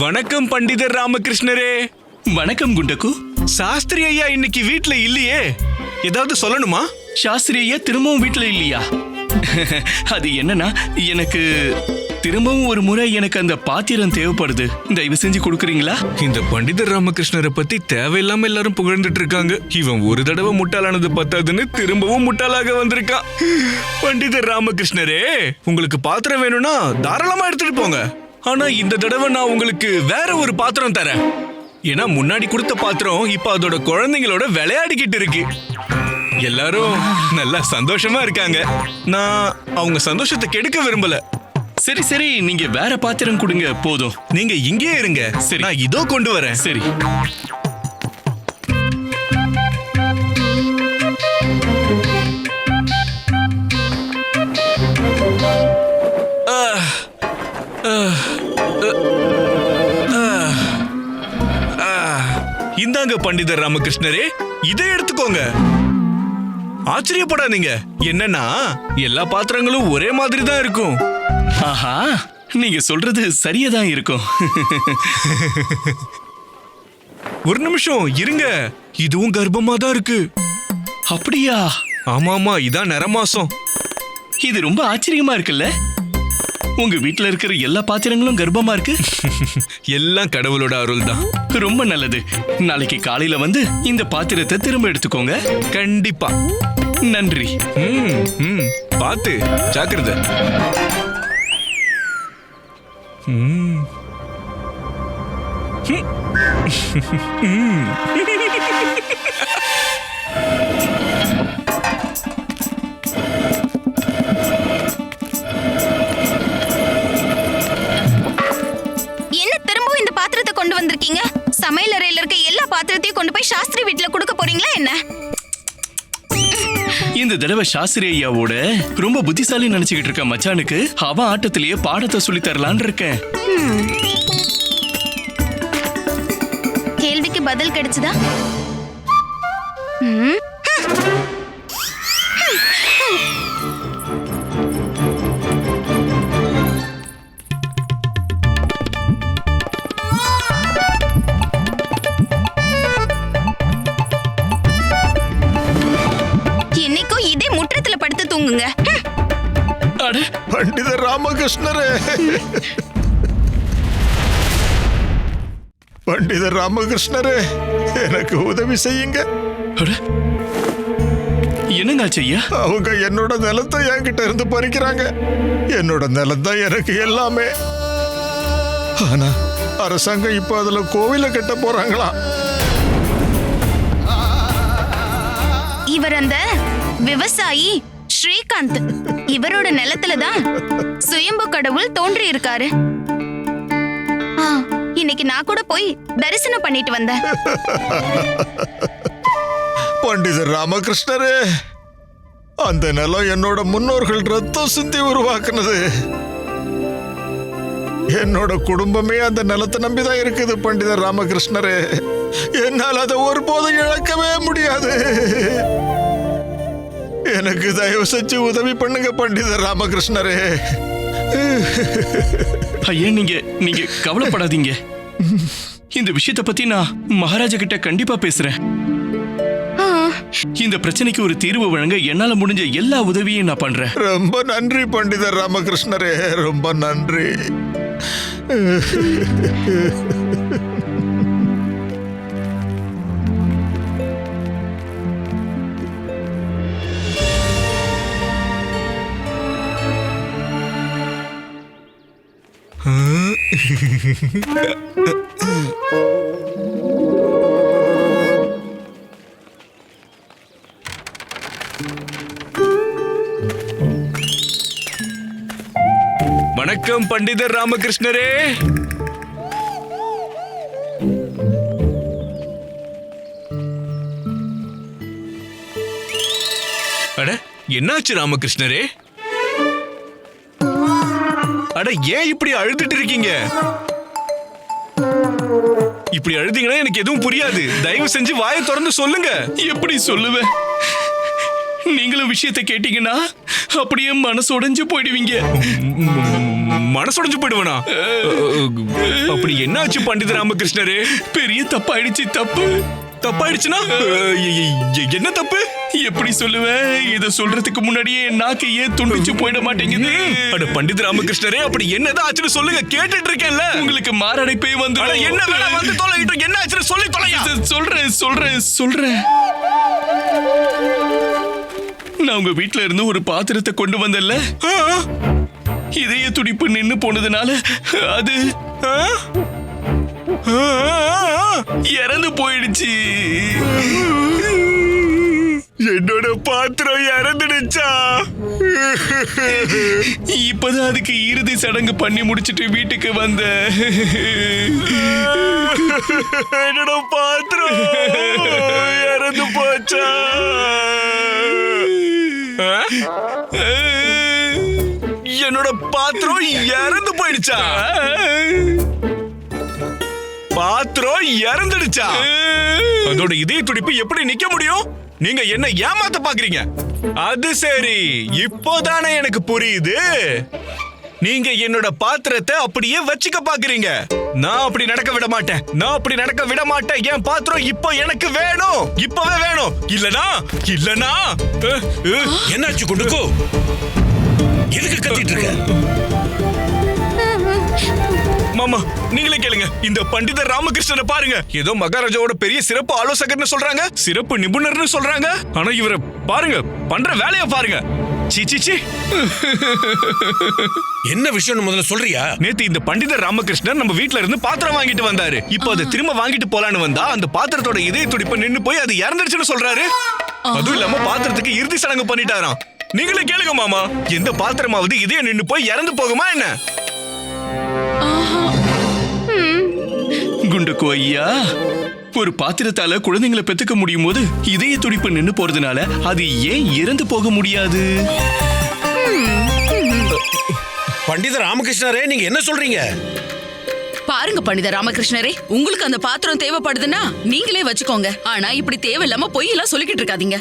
வணக்கம் பண்டிதர் ராமகிருஷ்ணரே. வணக்கம் குண்டக்கு. சாஸ்திரி ஐயா இன்னைக்கு வீட்ல இல்லையே, ஏதாவது சொல்லணுமா? சாஸ்திரி ஐயா திரும்பவும் வீட்ல இல்லையா? அது என்னன்னா, எனக்கு திரும்பவும் ஒரு முறை எனக்கு அந்த பாத்திரம் தேவைப்படுது. தயவு செஞ்சு கொடுக்குறீங்களா? இந்த பண்டிதர் ராமகிருஷ்ணரை பத்தி தேவையில்லாம எல்லாரும் புகழ்ந்துட்டு இருக்காங்க. இவன் ஒரு தடவை முட்டாளானது பத்தாதுன்னு திரும்பவும் முட்டாளாக வந்திருக்கான். பண்டிதர் ராமகிருஷ்ணரே, உங்களுக்கு பாத்திரம் வேணும்னா தாராளமா எடுத்துட்டு போங்க. ஆனா இந்த தடவை நான் உங்களுக்கு வேற ஒரு பாத்திரம் தரேன். ஏன்னா முன்னாடி கொடுத்த பாத்திரம் இப்ப அதோட குழந்தைங்களோட விளையாடிக்கிட்டு இருக்கு. எல்லாரும் நல்லா சந்தோஷமா இருக்காங்க. நான் அவங்க சந்தோஷத்தை கெடுக்க விரும்பல. சரி சரி, நீங்க வேற பாத்திரம் கொடுங்க போதும். நீங்க இங்கே இருங்க. சரி, நான் இதோ கொண்டு வரேன். சரி. இந்தாங்க பண்டிதர் ராமகிருஷ்ணரே, இதை எடுத்துக்கோங்க. ஆச்சரியப்படாதீங்க. என்னன்னா எல்லா பாத்திரங்களும் ஒரே மாதிரி தான் இருக்கும். ஆஹா, நீங்க சொல்றது சரியாதான் இருக்கும். ஒரு நிமிஷம் இருங்க, இதுவும் கர்ப்பமா தான் இருக்கு. அப்படியா? ஆமாமா, இதான் நிறமாசம். இது ரொம்ப ஆச்சரியமா இருக்குல்ல? உங்க வீட்டுல இருக்கிற எல்லா பாத்திரங்களும் கர்ப்பமா இருக்கு. எல்லாம் கடவுளோட அருள் தான். ரொம்ப நல்லது. நாளைக்கு காலையில வந்து இந்த பாத்திரத்தை திரும்ப எடுத்துக்கோங்க. கண்டிப்பா. நன்றி. பாத்து ஜாக்கிரதை. என்ன திரும்பவும் இந்த பாத்திரத்தை கொண்டு வந்திருக்கீங்க? சமையல் அறையில இருக்க எல்லா பாத்திரத்தையும் கொண்டு போய் சாஸ்திரி வீட்டுல கொடுக்க போறீங்களா என்ன? இந்த தடவை சாஸ்திரி ஐயாவோட ரொம்ப புத்திசாலி நினைச்சுக்கிட்டு இருக்க மச்சானுக்கு அவன் ஆட்டத்திலேயே பாடத்தை சொல்லி தரலான்னு இருக்கேன். கேள்விக்கு பதில் கிடைச்சதா? என்னைக்கும் இதே முற்றத்துல படுத்து தூங்குங்க. பண்டிதர் ராமகிருஷ்ணரே, பண்டிதர் ராமகிருஷ்ணரே, எனக்கு உதவி செய்யுங்க. என்னங்க ஐயா? அவங்க என்னோட நிலத்தை என்கிட்ட இருந்து பறிக்கிறாங்க. என்னோட நிலம் தான் எனக்கு எல்லாமே. ஆனா அரசாங்கம் இப்ப அதுல கோவில கட்ட போறாங்களா? இவர் அந்த விவசாயி ஸ்ரீகாந்த். இவரோட நிலத்துலதான் சுயம்பு கடவுள் தோன்றி இருக்காரு. இன்னைக்கு நான் கூட போய் தரிசனம் பண்ணிட்டு வந்தேன். பண்டிதர் ராமகிருஷ்ணரே, அந்த நிலம் என்னோட முன்னோர்கள் ரத்தம் சிந்தி உருவாக்குனது. என்னோட குடும்பமே அந்த நிலத்தை நம்பிதான் இருக்குது பண்டிதர் ராமகிருஷ்ணரே. என்னால் அதை ஒருபோதும் இழக்கவே முடியாது. எனக்கு தயவு செஞ்சு உதவி பண்ணுங்க பண்டிதர் ராமகிருஷ்ணரே. ஐயா, நீங்க கவலைப்படாதீங்க. இந்த விஷயத்தை பத்தி நான் மகாராஜா கிட்ட கண்டிப்பா பேசுறேன். இந்த பிரச்சனைக்கு ஒரு தீர்வு வழங்க என்னால முடிஞ்ச எல்லா உதவியும் நான் பண்றேன். ரொம்ப நன்றி பண்டிதர் ராமகிருஷ்ணரே, ரொம்ப நன்றி. வணக்கம் பண்டிதர் ராமகிருஷ்ணரே. அட, என்னாச்சு ராமகிருஷ்ணரே? அட, ஏன் இப்படி அழுதுட்டு இருக்கீங்க? இப்படி அழுதீங்கன்னா எனக்கு எதுவும் புரியாது. தயவு செஞ்சு வாயை திறந்து சொல்லுங்க. எப்படி சொல்லுவேன்? நீங்களும் விஷயத்தை கேட்டீங்கன்னா அப்படியே மனசு உடைஞ்சு போயிடுவீங்க. மனசுடைஞ்சு போயிடுவனா? அப்படி என்னாச்சு பண்டிதர் ராமகிருஷ்ணரே? பெரிய தப்பாயிடுச்சு. தப்பாயிடுச்சுன்னா என்ன தப்பு? எப்படி சொல்லுவேன்? இத சொல்றதுக்கு முன்னாடியே நாக்கு ஏன் துண்டிச்சு போயிட மாட்டேங்குது? அட பண்டிதர் ராமகிருஷ்ணரே, அப்படி என்னதான் ஆச்சுன்னு சொல்லுங்க, கேட்டுட்டு இருக்கேன்ல. உங்களுக்கு மாரடைப்பே வந்து என்ன வேணா வந்து தொலைகிட்டு, என்ன ஆச்சுன்னு சொல்லி தொலையா. சொல்றேன். நான் உங்க வீட்ல இருந்து ஒரு பாத்திரத்தை கொண்டு வந்தேன்ல, இதய துடிப்பு நின்னு போனதுனால அது இறந்து போயிடுச்சு. என்னோட பாத்திரம் இறந்துடுச்சா? இப்பதான் அதுக்கு இறுதி சடங்கு பண்ணி முடிச்சிட்டு வீட்டுக்கு வந்த. என்னோட பாத்திரம் இறந்து போச்சா? என்னோட பாத்திரம் இறந்து போயிடுச்சா? பாத்திரம் இறந்துடுச்சா? அதோட இதய துடிப்பு எப்படி நிக்க முடியும்? நீங்க என்ன ஏமாத்த பாக்குறீங்க? அது சரி, இப்போதானே எனக்கு புரியுது. நீங்க என்னோட பாத்திரத்தை அப்படியே வச்சுக்க பாக்குறீங்க. நான் அப்படி நடக்க விட மாட்டேன். என் பாத்திரம் இப்போ எனக்கு வேணும். இப்பவே வேணும். இல்லனா என்னாச்சு குண்டுக்கோ? எதுக்கு கத்திட்டு இருக்க? மாமா, நீங்களே கேளுங்க. இந்த பண்டிதர் ராமகிருஷ்ணனை பாருங்க. ஏதோ மகாராஜாவோட பெரிய சிறப்பு ஆலோசகர்னு சொல்றாங்க, சிறப்பு நிபுணர்னு சொல்றாங்க. ஆனா இவரை பாருங்க, பண்ற வேலைய பாருங்க. சீ. என்ன விஷயம் முதல்ல சொல்றியா? நேத்து இந்த பண்டிதர் ராமகிருஷ்ணன் நம்ம வீட்ல இருந்து பாத்திரம் வாங்கிட்டு வந்தாரு. இப்போ அதை திரும்ப வாங்கிட்டு போலான்னு வந்தா அந்த பாத்திரத்தோட இதய துடிப்பு நின்னு போய் அது இறந்துடுச்சுன்னு சொல்றாரு. அதுவும் இல்லாம பாத்திரத்துக்கு இறுதி சடங்கு பண்ணிட்டாராம். நீங்களே கேளுங்க மாமா, எந்த பாத்திரமாவது இதயம் நின்னு போய் இறந்து போகுமா என்ன? குண்டுக்கு ஐயா, ஒரு பாத்திரத்தால குழந்தைங்களை பெத்துக்க முடியும் போது இதய துடிப்பு நின்னு போறதுனால அது ஏன் இறந்து போக முடியாது? பண்டிதர் ராமகிருஷ்ணரே, நீங்க என்ன சொல்றீங்க? பாருங்க பண்டிதர் ராமகிருஷ்ணரே, உங்களுக்கு அந்த பாத்திரம் தேவைப்படுதுன்னா நீங்களே வச்சுக்கோங்க. ஆனா இப்படி தேவையில்லாம பொய்யெல்லாம் சொல்லிக்கிட்டு இருக்காதீங்க.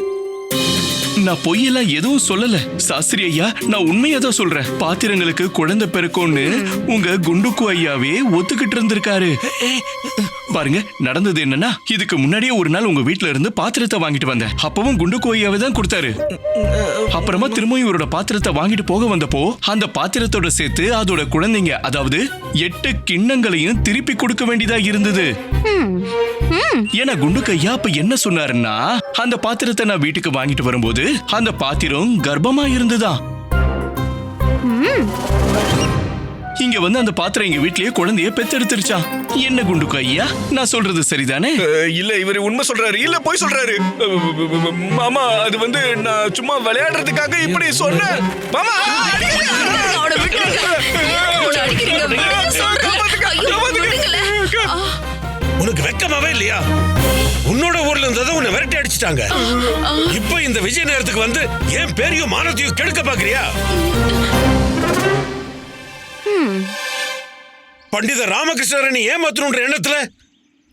நான் பொய்யெல்லாம் எதுவும் சொல்லல சாஸ்திரி ஐயா, நான் உண்மையா தான் சொல்றேன். பாத்திரங்களுக்கு குழந்தை பிறக்கும்னு உங்க குண்டுக்கு ஐயாவே ஒத்துக்கிட்டு இருந்திருக்காரு. பாருங்க, நடந்தது என்னன்னா, இதுக்கு முன்னாடியே ஒரு நாள் உங்க வீட்ல இருந்து பாத்திரத்தை வாங்கிட்டு வந்தேன். அப்பவும் குண்டுக்கு ஐயாவே தான் கொடுத்தாரு. அப்புறமா திரும்ப இவரோட பாத்திரத்தை வாங்கிட்டு போக வந்தப்போ அந்த பாத்திரத்தோட சேர்த்து அதோட குழந்தைங்க, அதாவது 8 கிண்ணங்களையும் திருப்பி கொடுக்க வேண்டியதா இருந்தது. ஏன்னா குண்டுக்கு ஐயா அப்ப என்ன சொன்னாருன்னா, அந்த பாத்திரத்தை நான் வீட்டுக்கு வாங்கிட்டு வரும்போது அந்த பாத்திரம் கர்ப்பமா இருந்துதான். இங்க வந்து அந்த பாத்திரம் எங்க வீட்லயே குழந்தைய பெத்தெடுத்துருச்சான். என்ன குண்டுக்கு ஐயா, நான் சொல்றது சரிதானே? இல்ல இவரு உண்மை சொல்றாரு, இல்ல போய் சொல்றாரு. மாமா அது வந்து நான் சும்மா விளையாடுறதுக்காக இப்படி சொன்னேன். மாமா உனக்கு வெக்கமாவே இல்லையா? உன்னோட ஊர்ல இருந்ததை உன்னை விரட்டி அடிச்சிட்டாங்க. இப்ப இந்த விஜய நேரத்துக்கு வந்து ஏன் பேரையும் மானத்தையும் கெடுக்க பாக்குறியா? பண்டித ராமகிருஷ்ணரை நீ ஏமாத்தணுன்ற எண்ணத்துல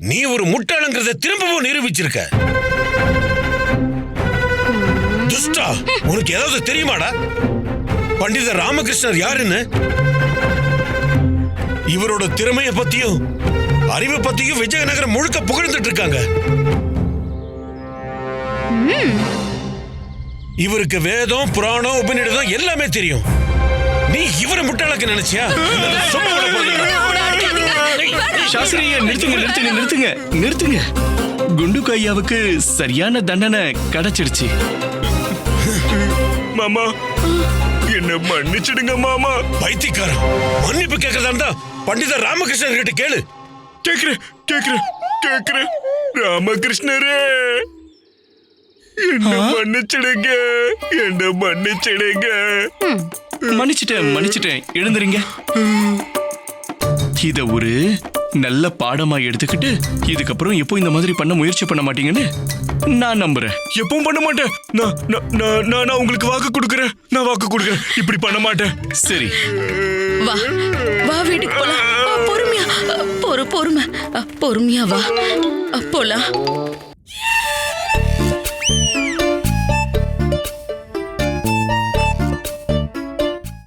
நீ ஒரு முட்டாளங்கிறத திரும்பவும் நிரூபிச்சிருக்க. துஷ்டா, உனக்கு ஏதாவது தெரியுமாடா பண்டித ராமகிருஷ்ணர் யாருன்னு? இவரோட திறமைய பத்தியும் அறிவு பத்தியும் விஜயநகரம் முழுக்க புகழ்ந்துட்டு இருக்காங்க. இவருக்கு வேதம், புராணம், உபநிடதம் எல்லாமே தெரியும். நீ இவரை முட்டாளாக்க நினைச்சியா? சாஸ்திரி, நிறுத்துங்க. குண்டுக்கு ஐயாவுக்கு சரியான தண்டனை கிடைச்சிடுச்சு. மாமா என்ன மன்னிச்சிடுங்க மாமா. பைத்தியக்காரன், மன்னிப்பு கேட்கறதா இருந்தா பண்டித ராமகிருஷ்ணர் கிட்ட கேளு. கேக்குறேன். ராமகிருஷ்ணரே என்ன மன்னிச்சிடுங்க. மன்னிச்சிட்டேன். எழுந்துறீங்க. இத ஒரு நல்ல பாடமா எடுத்துக்கிட்டு இதுக்கப்புறம் எப்போ இந்த மாதிரி பண்ண முயற்சி பண்ண மாட்டீங்கன்னு நான் நம்புறேன். எப்பவும் பண்ண மாட்டேன். நான் உங்களுக்கு வாக்கு கொடுக்கறேன். இப்படி பண்ண மாட்டேன். சரி, வா வீட்டுக்கு போலாம். பொறுமையா வா போலாம்.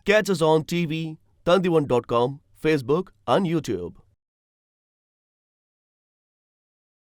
Catch us on TV, Tandivan.com, Facebook and YouTube.